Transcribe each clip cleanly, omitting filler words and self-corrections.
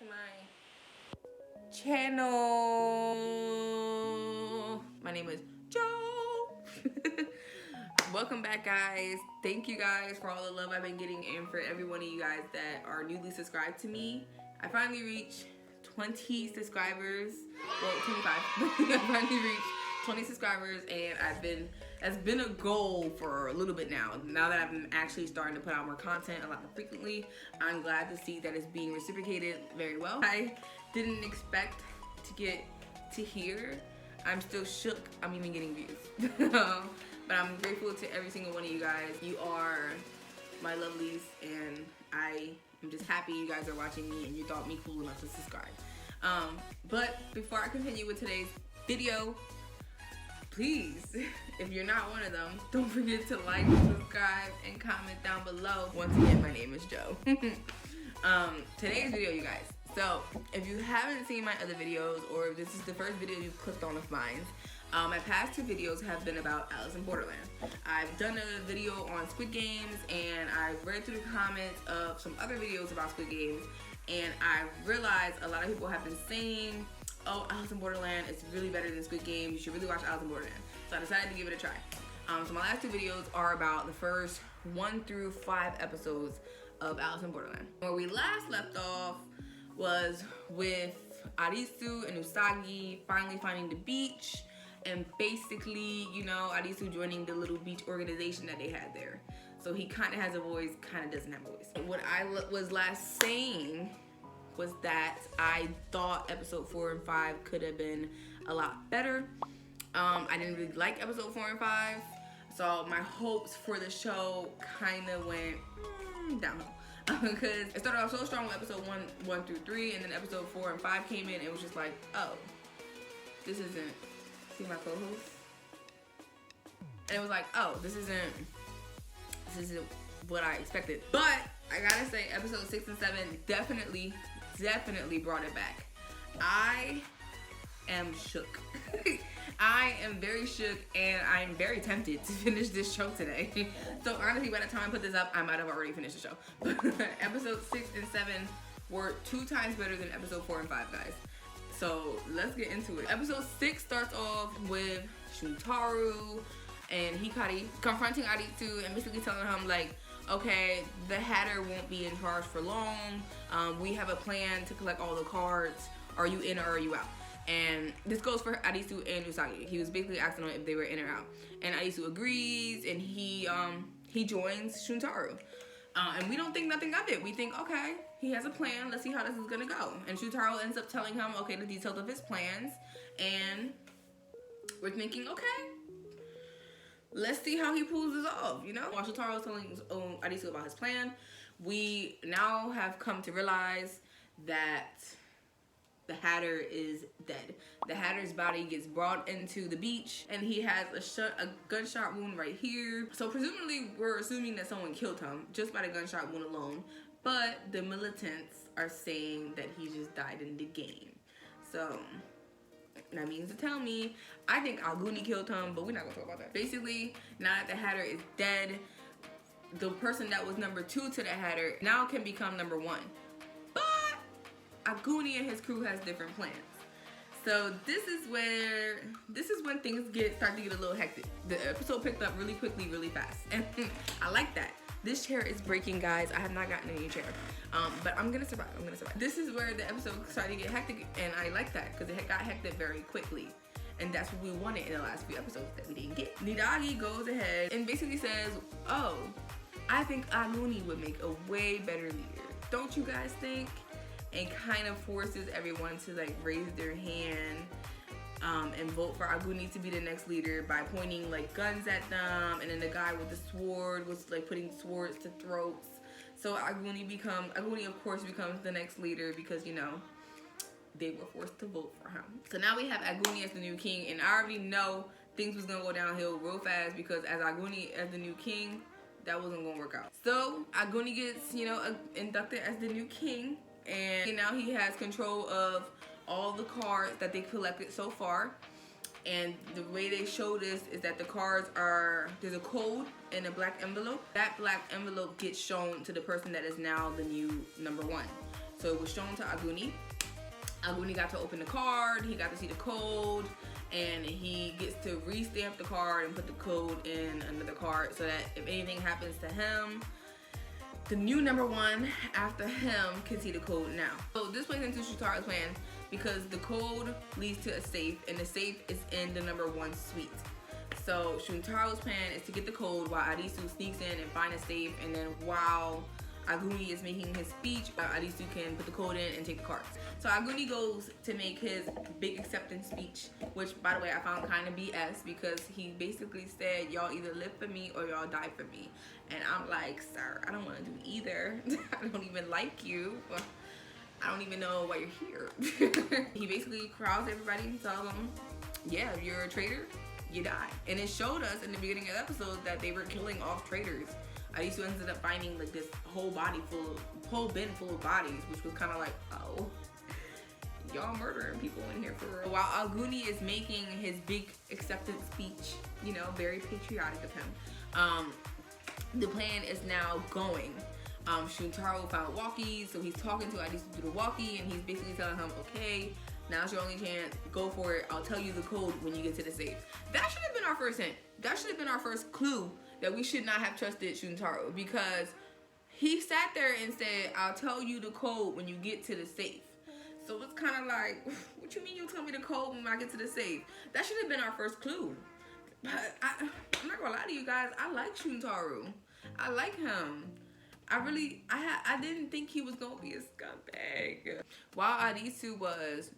to my channel. My name is Joe. Welcome back, guys. Thank you guys for all the love I've been getting and for every one of you guys that are newly subscribed to me. I finally reached 20 subscribers. Well, 25. I finally reached 20 subscribers, and it's been a goal for a little bit now. Now that I'm actually starting to put out more content a lot more frequently, I'm glad to see that it's being reciprocated very well. I didn't expect to get to here. I'm still shook. I'm even getting views. But I'm grateful to every single one of you guys. You are my lovelies, and I am just happy you guys are watching me and you thought me cool enough to subscribe. But before I continue with today's video, please, if you're not one of them, don't forget to like, subscribe, and comment down below. Once again, my name is Joe. Today's video, you guys. So, if you haven't seen my other videos, or if this is the first video you've clicked on of mine, my past two videos have been about Alice in Borderland. I've done a video on Squid Games, and I've read through the comments of some other videos about Squid Games, and I realized a lot of people have been saying, oh, Alice in Borderland is really better than Squid Games. You should really watch Alice in Borderland. So I decided to give it a try. So my last two videos are about the first 1 through 5 episodes of Alice in Borderland. Where we last left off was with Arisu and Usagi finally finding the beach, and basically, you know, Arisu joining the little beach organization that they had there. So he kind of has a voice, kind of doesn't have a voice. What I was last saying was that I thought episode 4 and 5 could have been a lot better. I didn't really like episode 4 and 5, so my hopes for the show kind of went downhill. Because it started off so strong with episode 1 through 3, and then episode 4 and 5 came in, and it was just like, oh, this isn't, see my co-host? And it was like, oh, this isn't what I expected. But I gotta say, episode 6 and 7 definitely brought it back. I am shook. I am very shook, and I'm very tempted to finish this show today. So honestly, by the time I put this up, I might have already finished the show. Episode 6 and 7 were 2 times better than episode 4 and 5, guys. So let's get into it. Episode 6 starts off with Shuntaru and Hikari confronting Arisu and basically telling him, like, okay, the Hatter won't be in charge for long. We have a plan to collect all the cards. Are you in or are you out? And this goes for Arisu and Usagi. He was basically asking them if they were in or out. And Arisu agrees, and he joins Shuntaru. And we don't think nothing of it. We think, okay, he has a plan. Let's see how this is gonna go. And Shuntaru ends up telling him, okay, the details of his plans. And we're thinking, okay, let's see how he pulls this off, you know? While Shuntaru is telling Arisu about his plan, we now have come to realize that the Hatter is dead. The Hatter's body gets brought into the beach, and he has a gunshot wound right here. So presumably, we're assuming that someone killed him just by the gunshot wound alone. But the militants are saying that he just died in the game. So that means to tell me, I think Aguni killed him, but we're not gonna talk about that. Basically, now that the Hatter is dead, the person that was number 2 to the Hatter now can become number 1. But Aguni and his crew has different plans. So this is when things start to get a little hectic. The episode picked up really quickly, really fast, and I like that. This chair is breaking, guys. I have not gotten a new chair, but I'm gonna survive. This is where the episode started to get hectic, and I like that because it got hectic very quickly. And that's what we wanted in the last few episodes that we didn't get. Nidagi goes ahead and basically says, oh, I think Aguni would make a way better leader. Don't you guys think? And kind of forces everyone to like raise their hand and vote for Aguni to be the next leader by pointing like guns at them, and then the guy with the sword was like putting swords to throats. So Aguni of course becomes the next leader because, you know, they were forced to vote for him. So now we have Aguni as the new king, and I already know things was gonna go downhill real fast because as Aguni as the new king, that wasn't gonna work out. So Aguni gets, you know, inducted as the new king, and now he has control of all the cards that they collected so far. And the way they show this is that the cards are, there's a code in a black envelope. That black envelope gets shown to the person that is now the new number 1. So it was shown to Aguni. Aguni got to open the card, he got to see the code, and he gets to restamp the card and put the code in another card so that if anything happens to him, the new number one after him can see the code now. So this plays into Shuntaro's plan because the code leads to a safe, and the safe is in the number one suite. So Shuntaro's plan is to get the code while Arisu sneaks in and find a safe, and then while Aguni is making his speech, Arisu can put the code in and take the cards. So Aguni goes to make his big acceptance speech, which, by the way, I found kind of BS because he basically said, y'all either live for me or y'all die for me. And I'm like, sir, I don't want to do either. I don't even like you. I don't even know why you're here. He basically crowds everybody and tells them, yeah, if you're a traitor, you die. And it showed us in the beginning of the episode that they were killing off traitors. Arisu ended up finding like this whole bin full of bodies, which was kind of like, oh, y'all murdering people in here for real. While Aguni is making his big acceptance speech, you know, very patriotic of him, the plan is now going. Shuntaro found walkies, so he's talking to Arisu through the walkie, and he's basically telling him, okay, now's your only chance, go for it, I'll tell you the code when you get to the safe. That should have been our first hint. That should have been our first clue that we should not have trusted Shuntaro, because he sat there and said, I'll tell you the code when you get to the safe. So it's kind of like, what you mean you tell me the code when I get to the safe? That should have been our first clue. But I'm not gonna lie to you guys, I like Shuntaro. I like him. I didn't think he was gonna be a scumbag. While Arisu was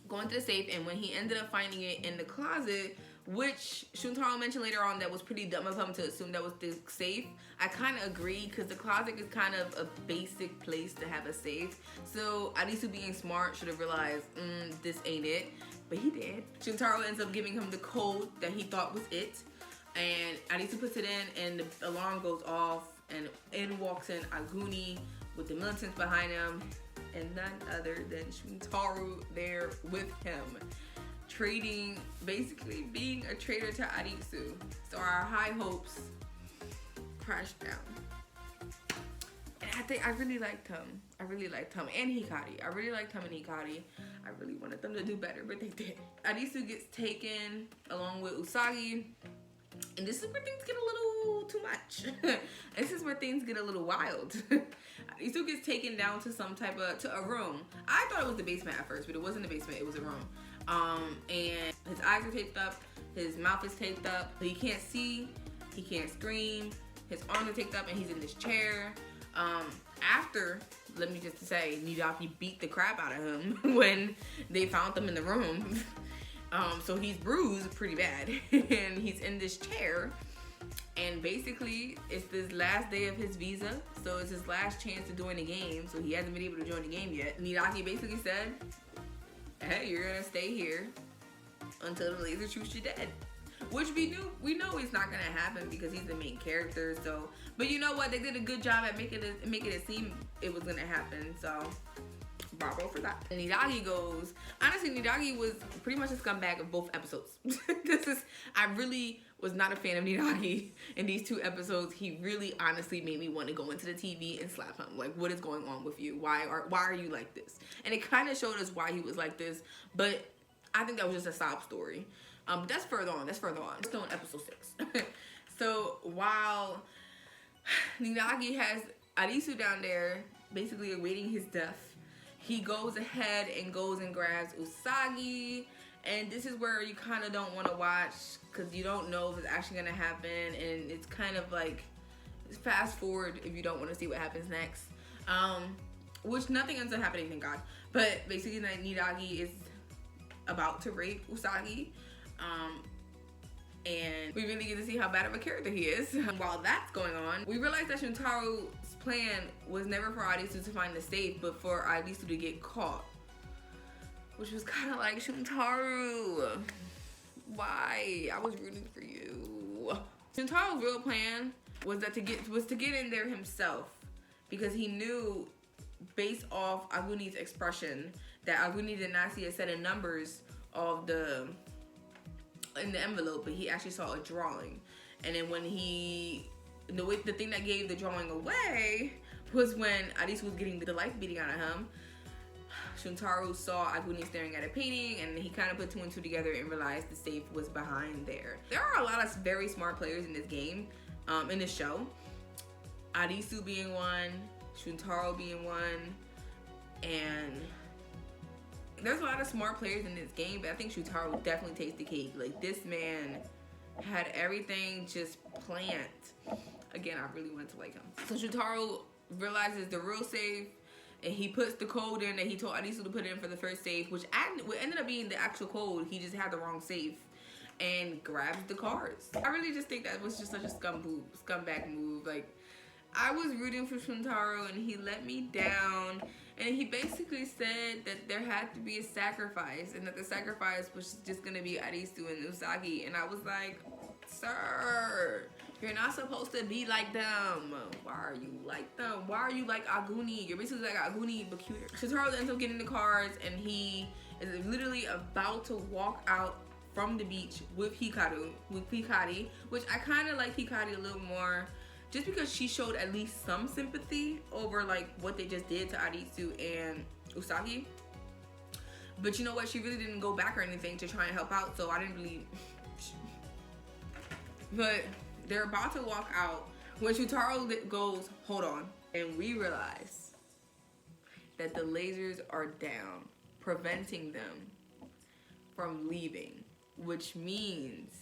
going to the safe, and when he ended up finding it in the closet, which Shuntaro mentioned later on that was pretty dumb of him to assume that was the safe, I kind of agree, because the closet is kind of a basic place to have a safe. So Arisu, being smart, should have realized, this ain't it. But he did. Shuntaro ends up giving him the code that he thought was it, and Arisu puts it in, and the alarm goes off, and in walks in Aguni with the militants behind him, and none other than Shuntaro there with him, trading, basically being a traitor to Arisu. So our high hopes crashed down. And I really liked him. I really liked him and Hikari. I really liked him and Hikari. I really wanted them to do better, but they did. Arisu gets taken along with Usagi. And this is where things get a little too much. This is where things get a little wild. Arisu gets taken down to to a room. I thought it was the basement at first, but it wasn't the basement, it was a room. And his eyes are taped up, his mouth is taped up, he can't see, he can't scream, his arms are taped up, and he's in this chair. After, let me just say, Nidaki beat the crap out of him when they found him in the room. So he's bruised pretty bad, and he's in this chair, and basically it's this last day of his visa, so it's his last chance to join the game, so he hasn't been able to join the game yet. Nidaki basically said, hey, you're gonna stay here until the laser shoots you dead. Which we know it's not gonna happen because he's the main character, so, but you know what, they did a good job at making it seem it was gonna happen, so bravo for that. And Nidaki goes, honestly, Nidaki was pretty much a scumbag of both episodes. I really was not a fan of Nidaki in these two episodes. He really honestly made me want to go into the TV and slap him. Like, what is going on with you? Why are you like this? And it kind of showed us why he was like this, but I think that was just a sob story. But that's further on. We're still in episode 6. So while Nidaki has Arisu down there basically awaiting his death, he goes ahead and goes and grabs Usagi, and this is where you kind of don't want to watch because you don't know if it's actually going to happen, and it's kind of like, fast forward if you don't want to see what happens next. Which nothing ends up happening, thank God. But basically, Nidaki is about to rape Usagi, and we really get to see how bad of a character he is. While that's going on, we realize that Shuntaro's plan was never for Arisu to find the safe, but for Arisu to get caught. Which was kind of like, Shuntaro, why? I was rooting for you. Shuntaro's real plan was to get in there himself, because he knew, based off Aguni's expression, that Aguni did not see a set of numbers in the envelope, but he actually saw a drawing. And then when the thing that gave the drawing away was when Arisu was getting the life beating out of him. Shuntaro saw Aguni staring at a painting, and he kind of put two and two together and realized the safe was behind there. There are a lot of very smart players in this game, in this show. Arisu being one, Shuntaro being one, and there's a lot of smart players in this game, but I think Shuntaro definitely takes the cake. Like, this man had everything just planned. Again, I really wanted to like him. So Shuntaro realizes the real safe, and he puts the code in that he told Arisu to put in for the first safe, which ended up being the actual code. He just had the wrong safe, and grabs the cards. I really just think that was just such a scumbag move. Like, I was rooting for Shuntaro, and he let me down. And he basically said that there had to be a sacrifice, and that the sacrifice was just gonna be Arisu and Usagi. And I was like, sir, you're not supposed to be like them. Why are you like them? Why are you like Aguni? You're basically like Aguni, but cuter. Shuntaro ends up getting the cards, and he is literally about to walk out from the beach with Hikari, which I kind of like Hikari a little more, just because she showed at least some sympathy over like what they just did to Arisu and Usagi. But you know what? She really didn't go back or anything to try and help out, so I didn't really. But they're about to walk out when Shuntaro goes, hold on, and we realize that the lasers are down, preventing them from leaving, which means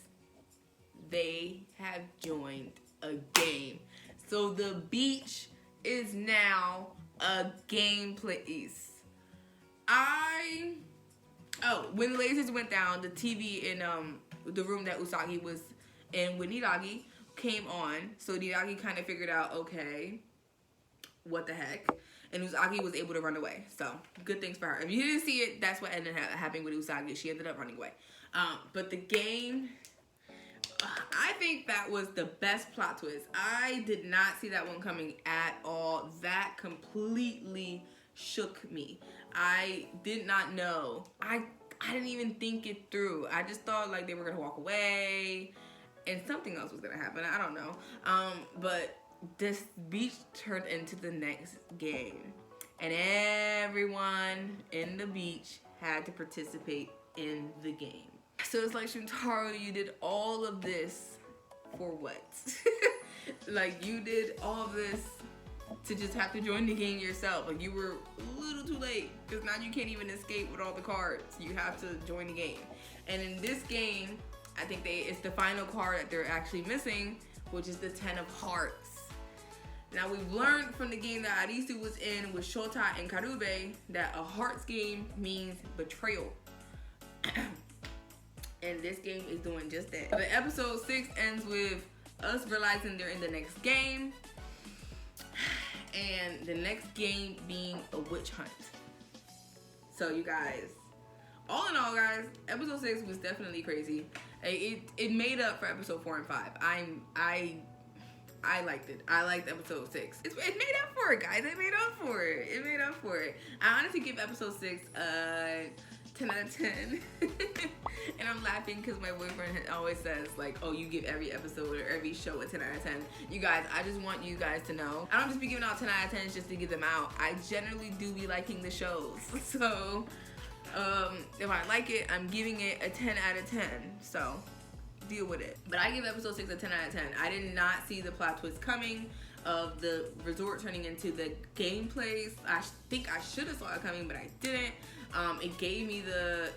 they have joined a game. So the beach is now a game place. When the lasers went down, the TV in the room that Usagi was in with Nidagi came on. So Nidagi kind of figured out, okay, what the heck? And Usagi was able to run away. So good things for her. If you didn't see it, that's what ended up happening with Usagi. She ended up running away. But the game, I think that was the best plot twist. I did not see that one coming at all. That completely shook me. I did not know. I didn't even think it through. I just thought like they were gonna walk away and something else was gonna happen. I don't know. But this beach turned into the next game, and everyone in the beach had to participate in the game. So it's like, Shuntaro, you did all of this for what? Like, you did all of this to just have to join the game yourself. Like, you were a little too late, because now you can't even escape with all the cards. You have to join the game. And in this game, I think it's the final card that they're actually missing, which is the 10 of Hearts. Now, we've learned from the game that Arisu was in with Shota and Karube that a Hearts game means betrayal. And this game is doing just that. The episode 6 ends with us realizing they're in the next game, and the next game being a witch hunt. So you guys, all in all, guys, episode 6 was definitely crazy. It made up for episode 4 and 5. I liked it. I liked episode 6. It made up for it, guys. It made up for it. It made up for it. I honestly give episode 6 a 10 out of 10. And I'm laughing because my boyfriend always says, like, oh, you give every episode or every show a 10 out of 10. You guys, I just want you guys to know, I don't just be giving out 10 out of 10s just to give them out. I generally do be liking the shows. So, if I like it, I'm giving it a 10 out of 10. So, deal with it. But I give episode 6 a 10 out of 10. I did not see the plot twist coming of the resort turning into the game place. I think I should have saw it coming, but I didn't. It gave me the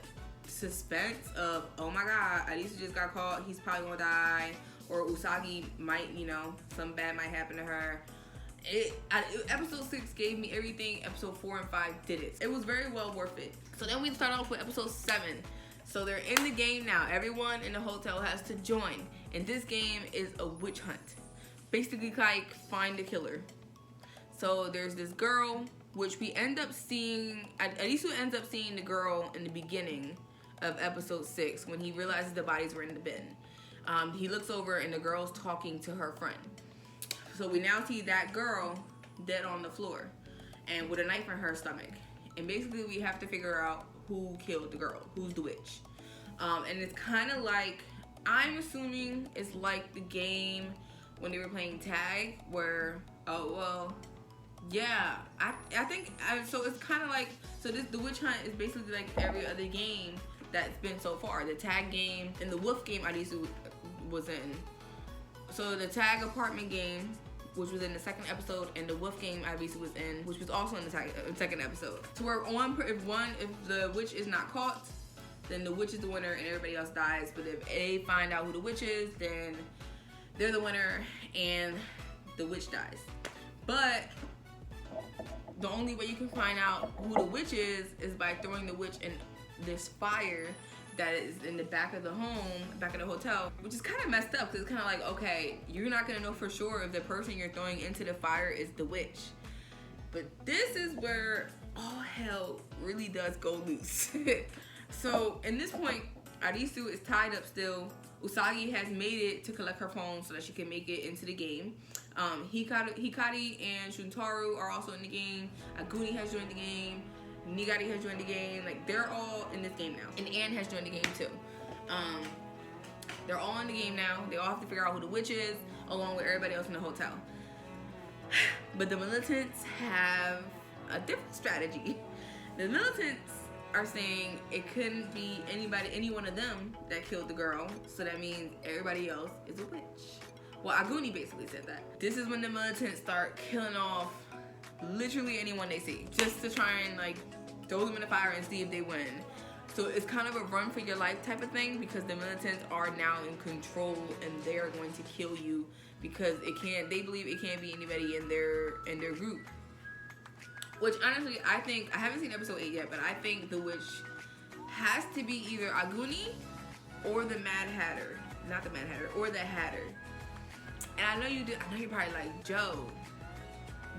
suspense of, oh my god, Arisu just got caught, he's probably gonna die, or Usagi might, you know, some bad might happen to her. Episode 6 gave me everything episode 4 and 5 didn't. It was very well worth it. So then we start off with episode 7. So they're in the game now. Everyone in the hotel has to join. And this game is a witch hunt. Basically like find the killer. So there's this girl, which we end up seeing, Arisu ends up seeing the girl in the beginning of episode 6 when he realizes the bodies were in the bin. He looks over and the girl's talking to her friend. So we now see that girl dead on the floor and with a knife in her stomach. And basically we have to figure out who killed the girl, who's the witch. And it's kind of like, I'm assuming it's like the game when they were playing tag where, oh well, Yeah, I think so. It's kind of like, so this the witch hunt is basically like every other game that's been so far. The tag game and the wolf game Adisu was in. So the tag apartment game, which was in the second episode, and the wolf game Adisu was in, which was also in the second episode. So we're on, if the witch is not caught, then the witch is the winner and everybody else dies. But if they find out who the witch is, then they're the winner and the witch dies. But the only way you can find out who the witch is by throwing the witch in this fire that is in the back of the back of the hotel, which is kind of messed up because it's kind of like, okay, you're not gonna know for sure if the person you're throwing into the fire is the witch. But this is where all hell really does go loose. So in this point, Arisu is tied up still. Usagi has made it to collect her phone so that she can make it into the game. Hikari and Shuntaro are also in the game. Aguni has joined the game. Nigari has joined the game. Like, they're all in this game now. And Anne has joined the game too. They're all in the game now. They all have to figure out who the witch is, along with everybody else in the hotel. But the militants have a different strategy. The militants are saying it couldn't be any one of them that killed the girl. So that means everybody else is a witch. Well, Aguni basically said that. This is when the militants start killing off literally anyone they see, just to try and like throw them in the fire and see if they win. So it's kind of a run for your life type of thing, because the militants are now in control and they're going to kill you because they believe it can't be anybody in their group. Which honestly, I think, I haven't seen episode 8 yet, but I think the witch has to be either Aguni or the Mad Hatter. Not the Mad Hatter, or the Hatter. And I know you're probably like, Joe,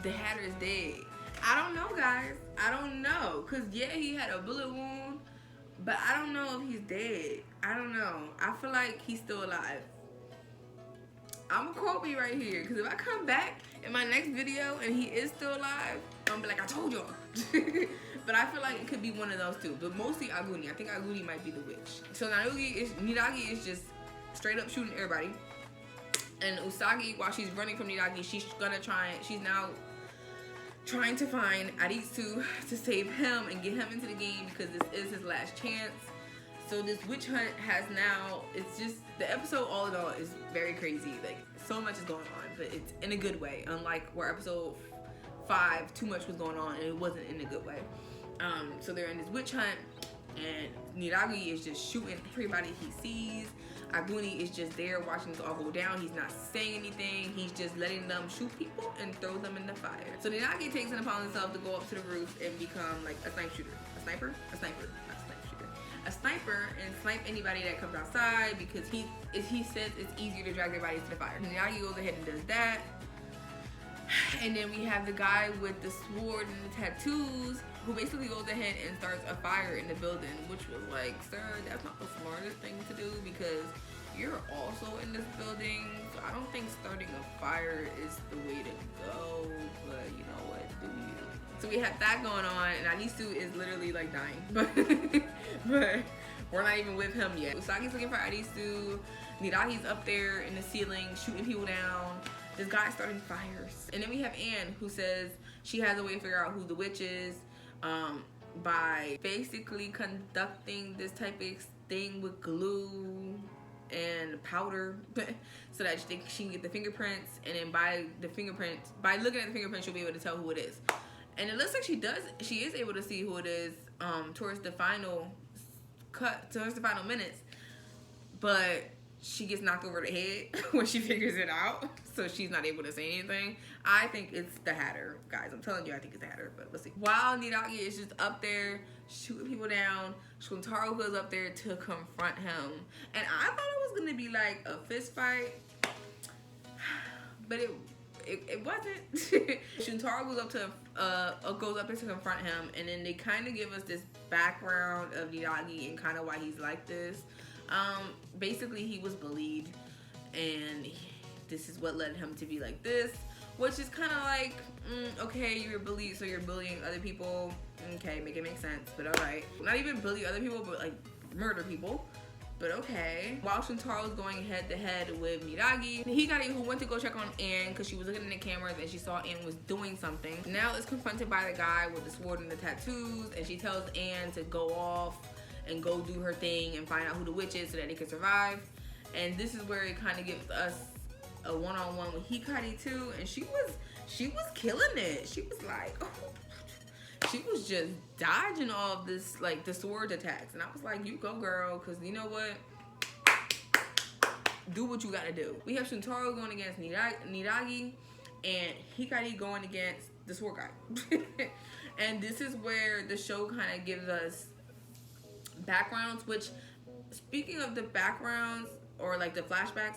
the Hatter is dead. I don't know, guys. I don't know. Because, yeah, he had a bullet wound, but I don't know if he's dead. I don't know. I feel like he's still alive. I'm gonna quote me right here, because if I come back in my next video and he is still alive, I'm gonna be like, I told y'all. But I feel like it could be one of those two, but mostly Aguni. I think Aguni might be the witch. So Nidagi is just straight up shooting everybody. And Usagi, while she's running from Nidagi, she's now trying to find Aritsu to save him and get him into the game, because this is his last chance. So this witch hunt has now, it's just, the episode all in all is very crazy. Like, so much is going on, but it's in a good way. Unlike where episode 5, too much was going on and it wasn't in a good way. So they're in this witch hunt and Niragi is just shooting everybody he sees. Aguni is just there watching this all go down. He's not saying anything. He's just letting them shoot people and throw them in the fire. So Niragi takes it upon himself to go up to the roof and become like a sniper shooter. A sniper, not a sniper shooter. A sniper, and snipe anybody that comes outside, because he says it's easier to drag their bodies to the fire. Niragi goes ahead and does that. And then we have the guy with the sword and the tattoos, who basically goes ahead and starts a fire in the building, which was like, sir, that's not the smartest thing to do, because you're also in this building, so I don't think starting a fire is the way to go, but you know what, do you? So we have that going on, and Anisu is literally like dying, but we're not even with him yet. Usagi's looking for Anisu, Niragi's up there in the ceiling shooting people down. This guy's starting fires. And then we have Anne, who says she has a way to figure out who the witch is by basically conducting this type of thing with glue and powder so that she can get the fingerprints, and then by looking at the fingerprints, she'll be able to tell who it is. And it looks like she is able to see who it is towards the final minutes, but she gets knocked over the head when she figures it out, so she's not able to say anything. I think it's the Hatter, guys. I'm telling you, I think it's the Hatter, but let's see. While Nidagi is just up there shooting people down, Shuntaro goes up there to confront him. And I thought it was gonna be like a fist fight, but it wasn't. Shuntaro goes up there to confront him, and then they kind of give us this background of Nidagi and kind of why he's like this. Basically he was bullied, and this is what led him to be like this, which is kind of like, okay, you're bullied, so you're bullying other people. Okay, make it make sense, but all right. Not even bully other people, but like murder people. but okay. While Shuntaro was going head to head with Nidagi, Hikari, who went to go check on Anne because she was looking in the cameras and she saw Anne was doing something, now is confronted by the guy with the sword and the tattoos, and she tells Anne to go off and go do her thing and find out who the witch is so that they can survive. And this is where it kind of gives us a one-on-one with Hikari too, and she was killing it. She was like, she was just dodging all of this, like the sword attacks, and I was like, you go girl, because you know what, do what you gotta do. We have Shuntaro going against Nidagi and Hikari going against the sword guy. And this is where the show kind of gives us backgrounds, which, speaking of the backgrounds or like the flashbacks,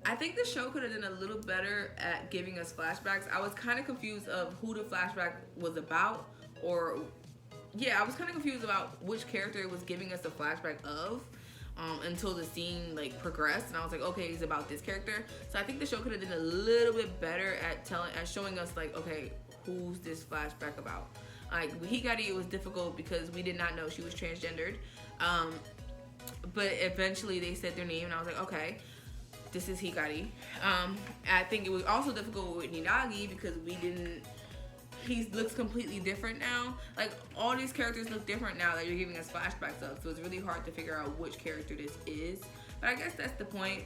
I think the show could have done a little better at giving us flashbacks. I was kind of confused of who the flashback was about, or yeah, I was kind of confused about which character it was giving us the flashback of until the scene like progressed, and I was like, okay, it's about this character. So I think the show could have done a little bit better at showing us like, okay, who's this flashback about? Like with Hikari, it was difficult because we did not know she was transgendered, but eventually they said their name, and I was like, okay, this is Hikari. I think it was also difficult with Nidagi because he looks completely different now. Like all these characters look different now that you're giving us flashbacks of, so it's really hard to figure out which character this is. But I guess that's the point.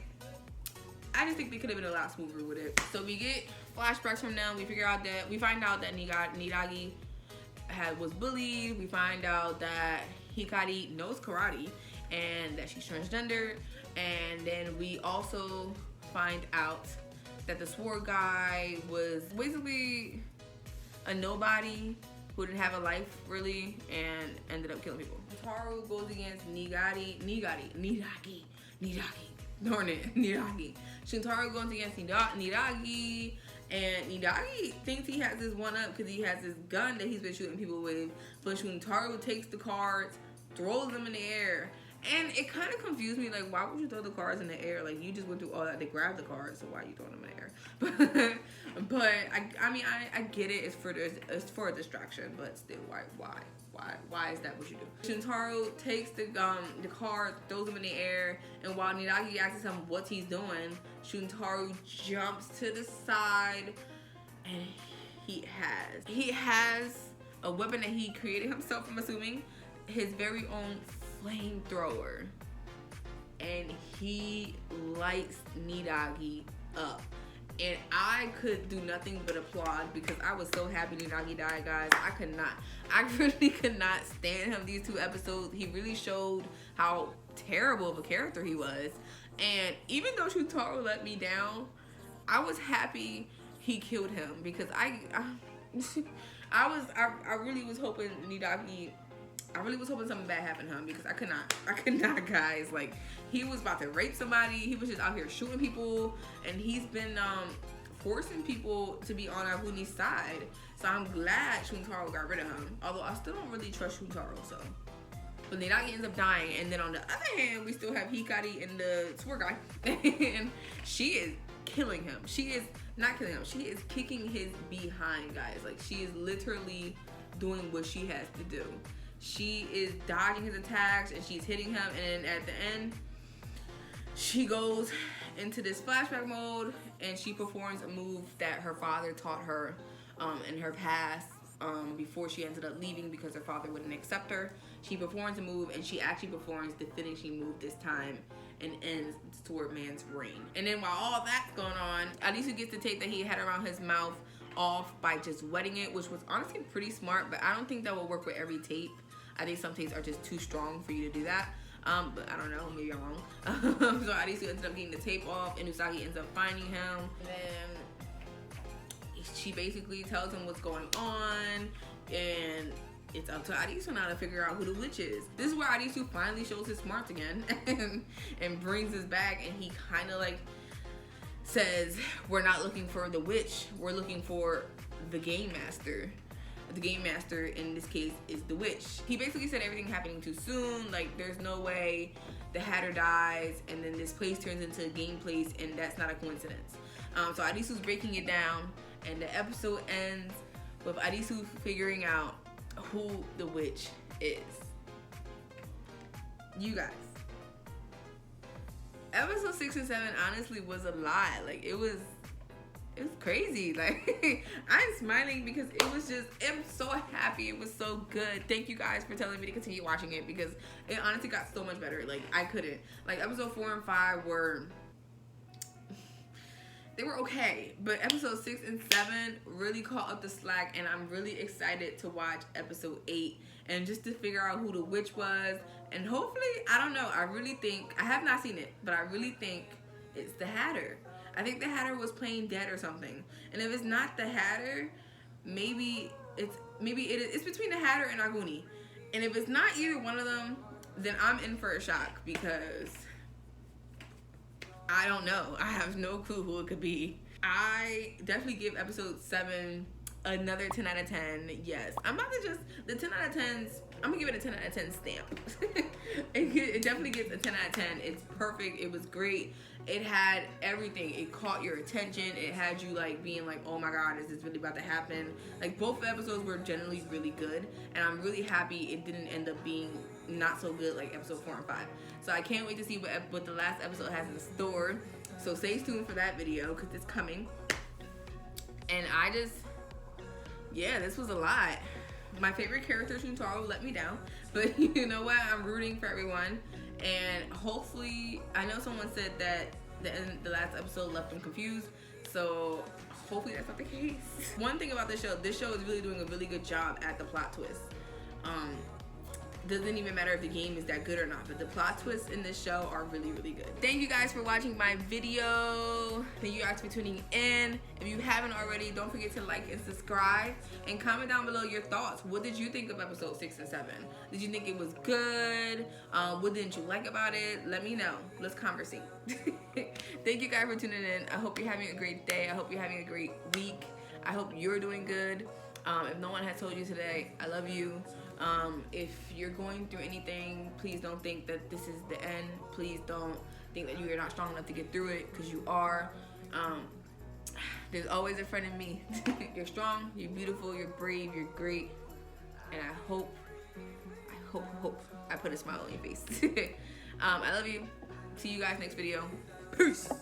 I just think they could have been a lot smoother with it. So we get flashbacks from them. We find out that Nidagi was bullied. We find out that Hikari knows karate and that she's transgender. And then we also find out that the sword guy was basically a nobody who didn't have a life really and ended up killing people. Shuntaro goes against Nidagi. Darn it, Nidagi. Shuntaro goes against Nidagi, and Nidagi thinks he has this one up because he has this gun that he's been shooting people with, but Shuntaro takes the cards, throws them in the air. And it kind of confused me, like, why would you throw the cards in the air? Like, you just went through all that to grab the cards, so why are you throwing them in the air? But I mean, I get it. It's for a distraction, but still, why is that what you do? Shuntaro takes the card, throws them in the air, and while Nidagi asks him what he's doing, Shuntaro jumps to the side, and he has a weapon that he created himself, I'm assuming, his very own flamethrower, and he lights Nidagi up. And I could do nothing but applaud because I was so happy Nidagi died, guys. I really could not stand him these 2 episodes. He really showed how terrible of a character he was. And even though Shuntaro let me down, I was happy he killed him because I really was hoping Nidagi, I really was hoping something bad happened to him because I could not, guys. Like, he was about to rape somebody. He was just out here shooting people, and he's been forcing people to be on Abuni's side. So I'm glad Shuntaro got rid of him. Although I still don't really trust Shuntaro, so. But Nidagi ends up dying, and then on the other hand, we still have Hikari and the sword guy, and she is killing him. She is not killing him. She is kicking his behind, guys. Like, she is literally doing what she has to do. She is dodging his attacks and she's hitting him, and then at the end she goes into this flashback mode and she performs a move that her father taught her in her past before she ended up leaving because her father wouldn't accept her. She performs a move and she actually performs the finishing move this time and ends the sword man's reign. And then while all that's going on, Arisu gets the tape that he had around his mouth off by just wetting it, which was honestly pretty smart, but I don't think that will work with every tape. I think some tapes are just too strong for you to do that. But I don't know, maybe I'm wrong. So Arisu ends up getting the tape off, and Usagi ends up finding him. And then she basically tells him what's going on, and it's up to Arisu now to figure out who the witch is. This is where Arisu finally shows his smarts again and brings us back, and he kind of like says, we're not looking for the witch, we're looking for the game master. The game master in this case is the witch. He basically said everything happening too soon, like there's no way the Hatter dies and then this place turns into a game place, and that's not a coincidence. So Arisu's breaking it down, and the episode ends with Arisu figuring out who the witch is. You guys, episode 6 and 7 honestly was a lot. Like it was crazy. Like I'm smiling because it was just, I'm so happy. It was so good. Thank you guys for telling me to continue watching it because it honestly got so much better. Like I couldn't. Like episode 4 and 5 were, they were okay, but episode 6 and 7 really caught up the slack, and I'm really excited to watch episode 8 and just to figure out who the witch was, and hopefully, I don't know, I really think, I have not seen it, but I really think it's the Hatter. I think the Hatter was playing dead or something, and if it's not the Hatter, maybe it's between the Hatter and Aguni, and if it's not either one of them, then I'm in for a shock because I don't know. I have no clue who it could be. I definitely give episode 7 another 10 out of 10. Yes. I'm about to just, the 10 out of 10s, I'm gonna give it a 10 out of 10 stamp. It definitely gets a 10 out of 10. It's perfect. It was great. It had everything. It caught your attention. It had you like being like, oh my God, is this really about to happen? Like both episodes were generally really good, and I'm really happy it didn't end up being not so good like episode 4 and 5. So I can't wait to see what the last episode has in store. So stay tuned for that video because it's coming. And I just, yeah, this was a lot. My favorite character, Shuntaro, let me down. But you know what? I'm rooting for everyone. And hopefully, I know someone said that the last episode left them confused. So hopefully that's not the case. One thing about this show is really doing a really good job at the plot twist. Doesn't even matter if the game is that good or not, but the plot twists in this show are really, really good. Thank you guys for watching my video. Thank you guys for tuning in. If you haven't already, don't forget to like and subscribe and comment down below your thoughts. What did you think of episode 6 and 7? Did you think it was good? What didn't you like about it? Let me know. Let's conversate. Thank you guys for tuning in. I hope you're having a great day. I hope you're having a great week. I hope you're doing good. If no one has told you today, I love you. If you're going through anything, please don't think that this is the end. Please don't think that you are not strong enough to get through it, because you are. There's always a friend in me. You're strong, you're beautiful, you're brave, you're great, and I hope I put a smile on your face. I love you. See you guys next video. Peace.